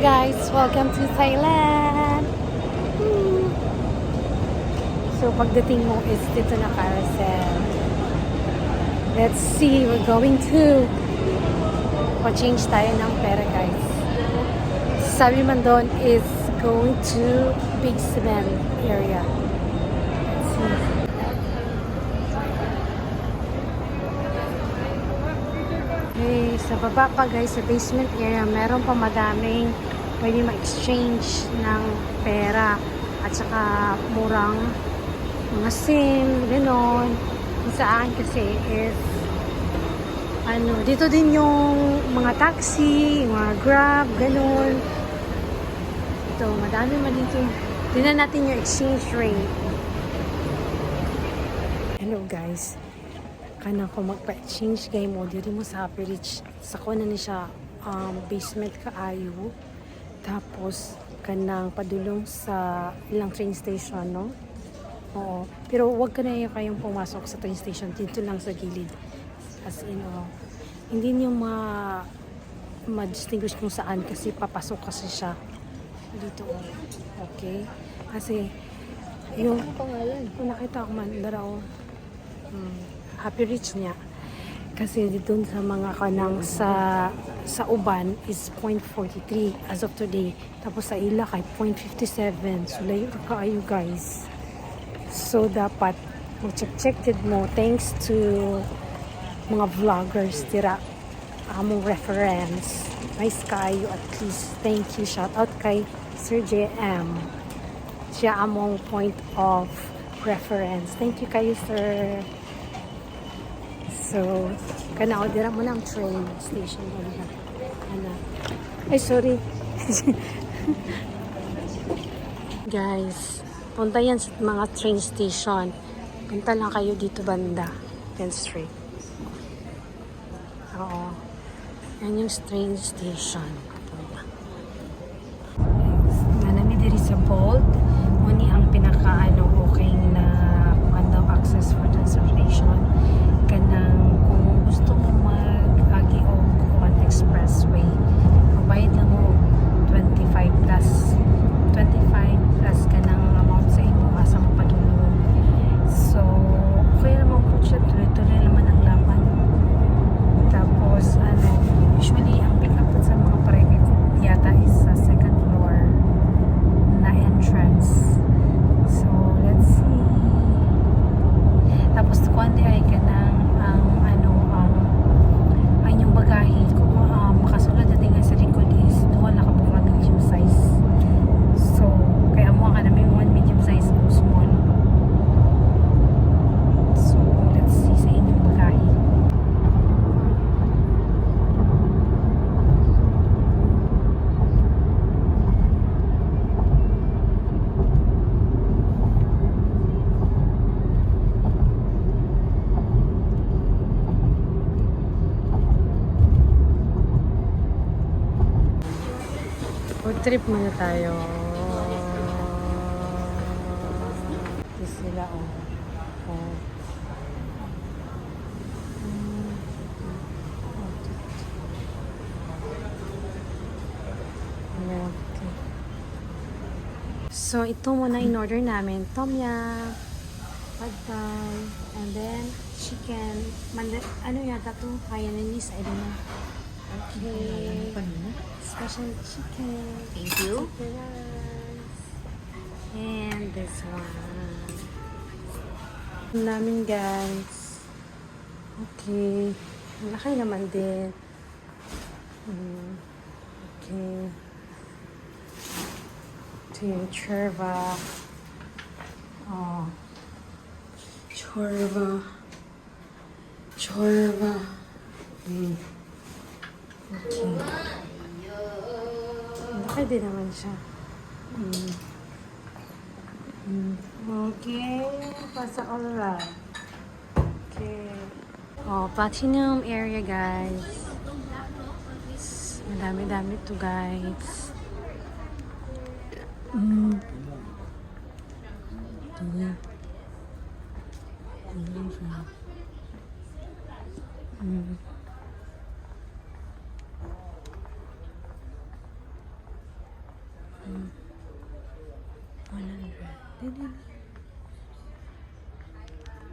guys, welcome to Thailand. So pagdating mo is dito na carousel. Let's see, we're going to change tayo ng pera guys. Sabi man doon is going to Big Cement area. Let's see. Okay, sa baba pa guys, sa basement area, meron pa madaming pwede ma-exchange ng pera at saka murang mga SIM, gano'n. Sa akin kasi is dito din yung mga taxi, mga Grab, gano'n. Ito, madami man dito. Tingnan natin yung exchange rate. Hello guys. Kanang ko magpa-exchange game mo dito mo sa Happy Rich. Sa ko na ni siya basement kaayo. Tapos kanang padulong sa ilang train station, no? Oo. Pero wag ka na kayong pumasok sa train station. Dito lang sa gilid. As in, hindi niyo ma-distinguish kung saan kasi papasok kasi siya dito. Okay? Kasi yung pangalan. Kung nakita ko man, daraw. Happy Rich niya. Kasi dito sa mga kanang sa uban is 0.43 as of today. Tapos sa ila kay 0.57. So layo kaayo guys. So dapat mag-check mo thanks to mga vloggers tira among reference. Nice kayo at least. Thank you. Shout out kay Sir JM. Siya among point of reference. Thank you kayo sir. So, kana-order mo ng train station. Ay, sorry. Guys, punta yan sa mga train station. Punta lang kayo dito banda. 10th Street. Oo. Yan yung train station. Manami diri sa Bolt. Muni ang okay na access for transportation. Kanang kung gusto mo mag-agi o Kuan Expressway, magbayad lang mo 25 plus kanang amount sa imo asa mo padulong. So okay naman po siya, tuloy-tuloy naman ang laban. Tapos usually ang pick up sa mga private yata is sa second floor na entrance. So let's see. Tapos kuan di ay kanang ang yung bagahe ko makasulod na tingnan sa likod is duwa na kapag medium size. So kaya mo ka na may one medium size o small. So let's see sa inyong bagahe. Food trip muna tayo. Ito sila, So, ito muna in-order namin. Tom yum, pad thai, and then chicken. Ano yata ito? Hainanese, I don't know. Okay. Special chicken. Thank you. Chicken rice. And this one. Ang namin guys. Okay. Malaki naman din. Okay. Ito yung chorba. Chorba. Okay. Laki din naman siya. Okay. Pasa all. Okay. Platinum area guys. Madami-dami to guys. Ito nga. 100.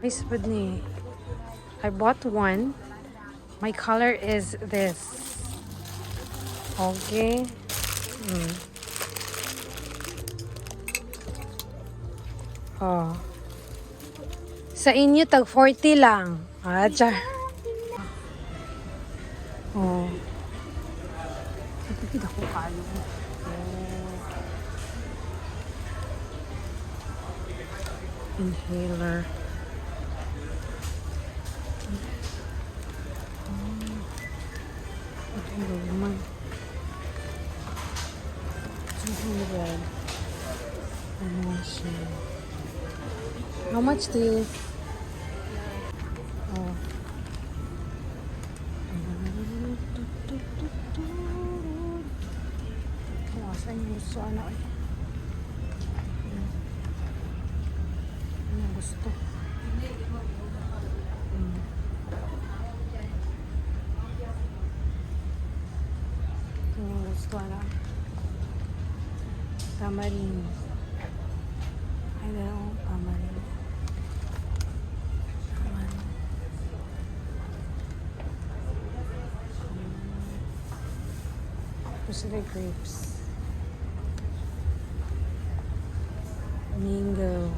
Nice food ni. I bought one. My color is this. Okay. Oh. Sa inyo, tag 40 lang. Ah, char. Oh. Ito ako kalo. Inhaler. Ito naman. 200. Ano siya? How much this? Oh. Saan yung gusto? Ano gusto? Ito yung gusto. Tamarin. I don't know. Tamarin. Gusto na grapes. Mango.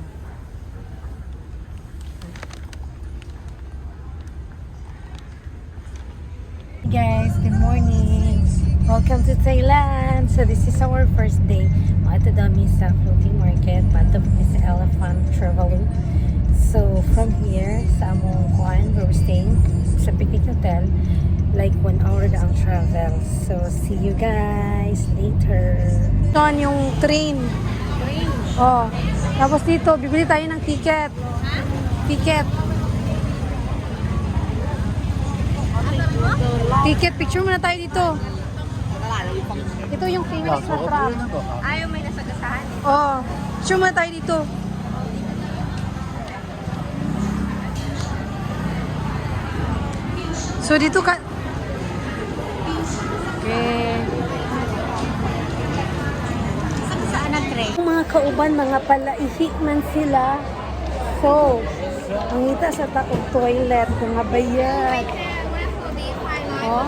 Hey guys, good morning. Welcome to Thailand. So this is our first day. Ito dami sa floating market. Patap is Elephant Travelogue. So from here sa among kuan, where we're staying sa Picnic Hotel, like 1 hour na ang travel. So see you guys later. Ito yung train. Oh. Tapos dito, bibili tayo ng ticket. Ticket. Ticket, picture muna tayo dito. Ito yung famous na trap. Ayaw may nasagasahan. Oh, picture muna tayo dito. So dito ka... Okay. Saan ang tray? Mga kauban, mga palaihi man sila. So, ang ita sa taong toilet, mga bayad. Oh.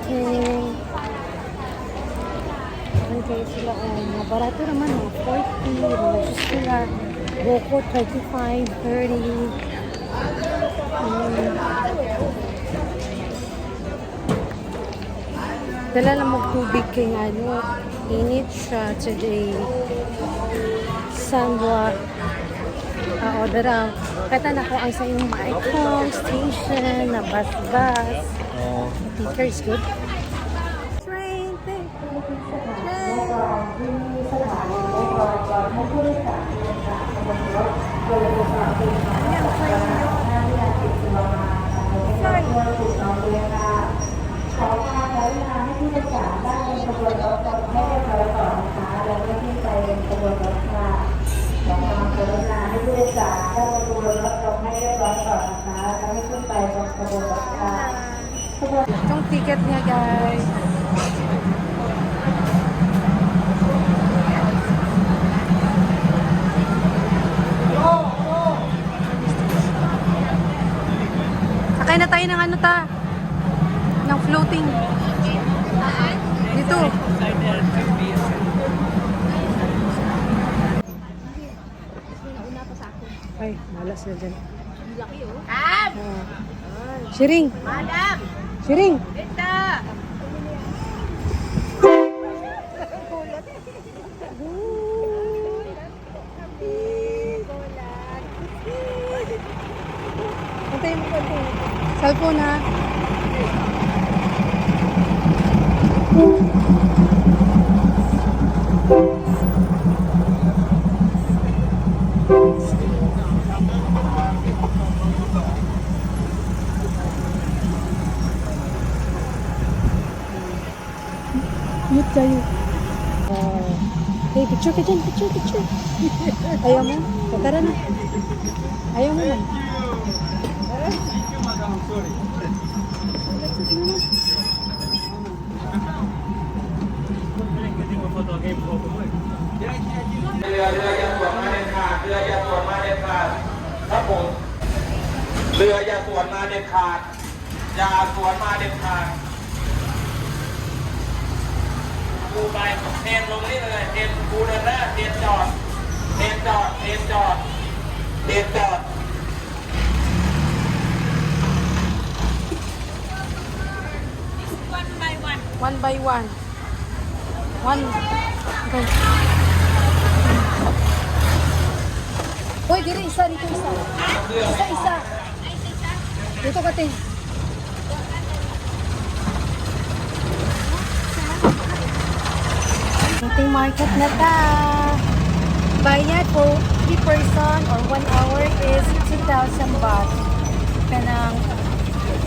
Okay. Okay sila, mga barato naman, mga 40, mga sila, Boko 35, 30. Dala lang magtubig kay ano, init siya today. Somewhat. Dara. Kata na ko ang sa yung Maikong station na bus-bus. The ticker is good. Train, train.ขอความกรุณาให้ผู้โดยสารได้ลงขบวนรถให้เรียบร้อยก่อนนะคะแล้วก็ขึ้นไปบนขบวนรถค่ะขอความกรุณาให้ผู้โดยสารได้ลงขบวนรถลงให้เรียบร้อยก่อนนะคะแล้วก็ขึ้นไปบนขบวนรถค่ะ Itong ticket niya, guys. Sakay na tayo ng ano ta? Ng floating. Dito. Ay, malas na dyan. Laki oh. Shiring! Madam! Shiring! Ito! Antayin mo konti. Cellphone ha. Mute tayo. Hey, picture ka dyan. Picture, picture. Ayaw mo? O, tara na. Ayaw mo na. รืออย่าสวนมาเด็ดขาดเรืออย่าสวนมาเด็ดขาดครับผมเรืออย่าสวนมาเด็ดขาดอย่าสวนมาเด็ดขาดกูไปเทนลงนี่เลยเทนกูเดินหน้าเทนจอดเทนจอดเทนจอดเทนจอด One by one. Okay. Uy, dito isa, dito isa. Isa. Dito ka, Ting. Ating market na ta. Bayad po, 3 person or 1 hour is 2,000 baht. Kanang,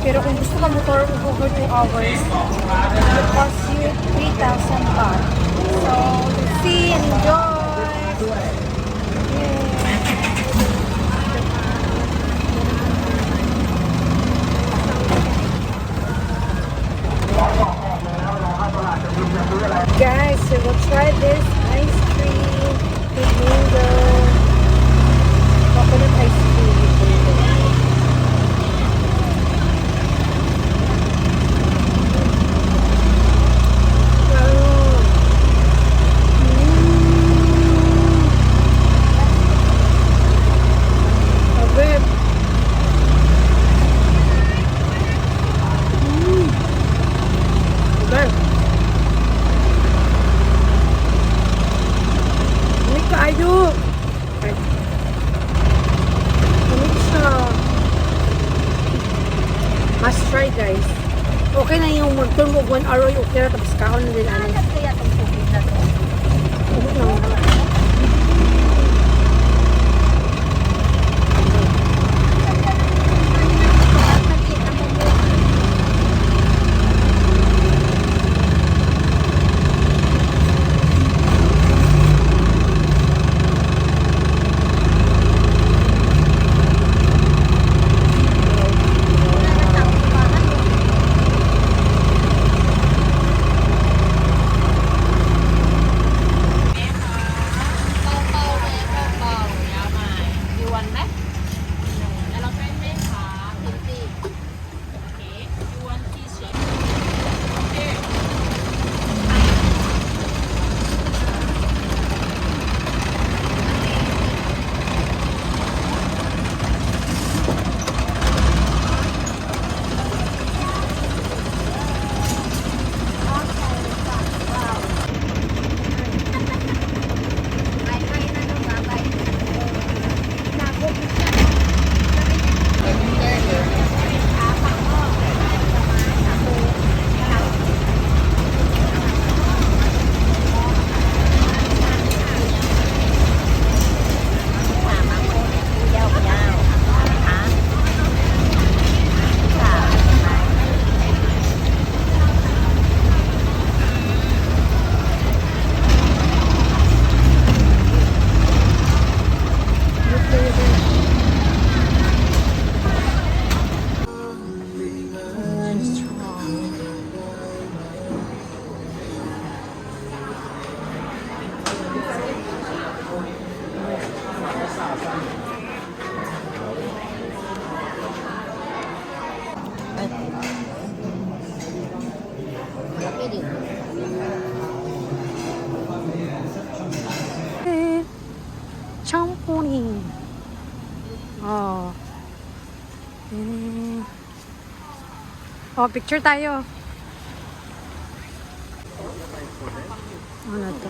pero kung gusto ka motor over 2 hours, it will cost you 3,000 baht. So, let's see and enjoy. Guys, so we'll try this ice cream with mango. Coconut ice cream with mango. Must try, guys. Okay na yung magtulog 1 hour yung okay na tapos kaon na din. Kaya itong tubig na to. Champoning. Oh. Oh, picture tayo. Ano to?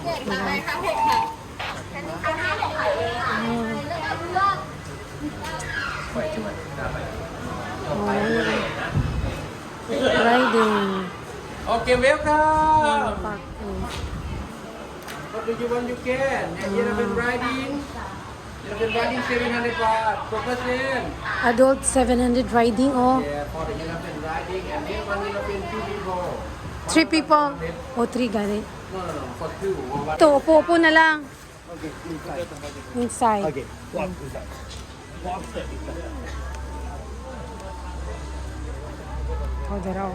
Riding. Okay, welcome. Park. What do you want? You can. Elephant riding. Elephant riding 700 baht per person. Adult 700 riding, oh. Yeah, for the elephant riding, and then one elephant 2 people. 3 people. O, 3 gani. No, for 2 or 1. Ito, upo-upo na lang. Okay, inside. Inside. Okay, walk inside. Walk step inside. O, daraw.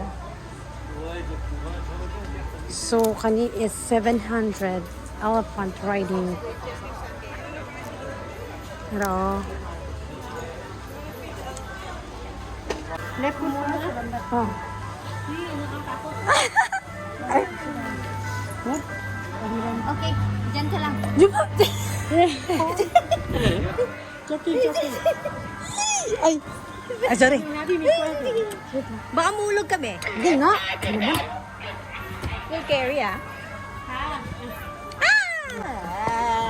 So, kani is 700 elephant riding. Pero, Left mo muna. oh. Okay, dyan ka lang. Di ba? Ay. Ay, sorry. Baka mulog kami. Hindi nga. Ano ba? You'll carry ah.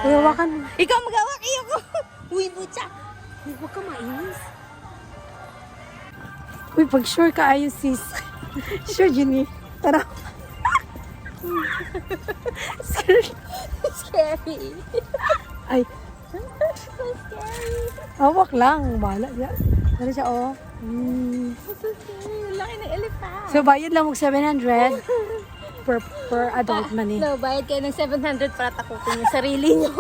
Uy, hawakan mo. Ikaw mag-awak, iyo ko. Uy, butya. Uy, huwag ka mainis. Uy, pag sure ka ayos, sis. Sure, Jenny. Tara. Scary. Ay, So scary. hawak lang. Bahala niya. Ano siya, oh. So scary. Laki ng elephant. So, bayad lang mag 700 per adult man eh. No, bayad kayo ng 700 para takutin yung sarili nyo.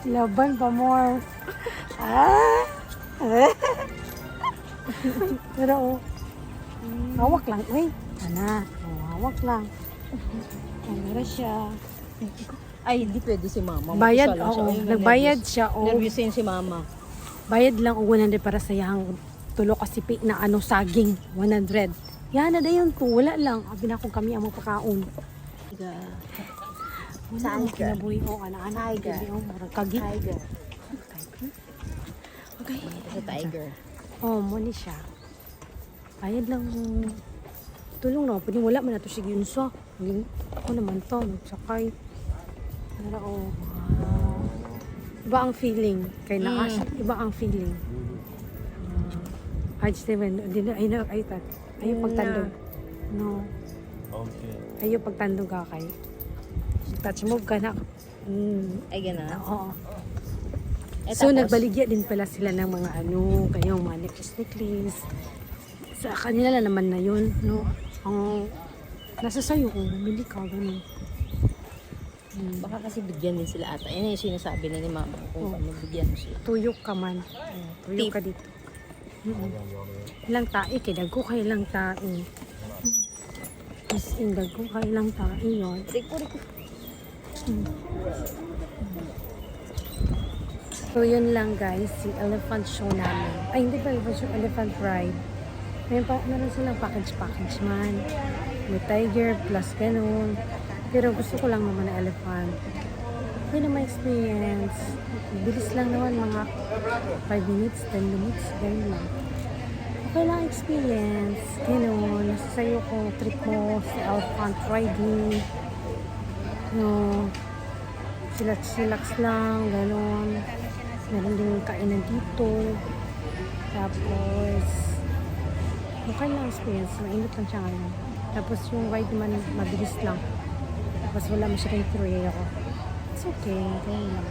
Laban pa more. Ah! Pero, oh. Hawak lang. Uy, ana. Oh, hawak lang. Ano siya. Ay, hindi pwede si mama. Bayad, Mag-isa lang siya. oo. Ayun, Nagbayad nervous. siya, oo. Nervous yun si mama. Bayad lang og 100 para sa yang tulo kasi na ano saging 100. Yan na dayon to wala lang. Abi na kung kami ang magpakaon. Saan Tiger. kinabuhi o ana-ana Tiger. dili o murag kagi. Tiger. Okay. Sa tiger. Oh, mo ni siya. Bayad lang tulong na pwede wala man nato sige unsa. Ako naman to nagsakay. Nara o. Iba ang feeling kay naas. Iba ang feeling. Ay, Steven, ayaw pagtandog. No. Okay. Ayaw pagtandog ka kay. Touch move ka na. Ay, gana. Oo. So, Tapos? nagbaligya din pala sila ng mga ano, kayong mga necklace. Sa kanila lang naman na yun, no? Ang nasa sayo kung bumili ka, ganun. Baka kasi bigyan din sila ata. Yan yung sinasabi na ni mama kung paano bigyan mo sila. Tuyok ka man. Tuyok Tip. ka dito. Ilang tae, kay dagko kay ilang tae. Is in dagko kay ilang tae yun. So yun lang guys, si elephant show namin. Ay hindi pa elephant show, elephant ride. Meron silang package man. May tiger plus ganun. Pero gusto ko lang naman na elephant. Okay na may experience. Bilis lang naman mga 5 minutes, 10 minutes, ganun lang. Okay lang experience. Ganun, nasa sayo kung trip mo sa elephant riding. No, chillax lang, ganun. Meron din kainan dito. Tapos, okay lang experience. Mainit lang siya ngayon. Tapos yung ride naman, mabilis lang. Tapos wala masyadong tuloy ako. It's okay. Ganun lang.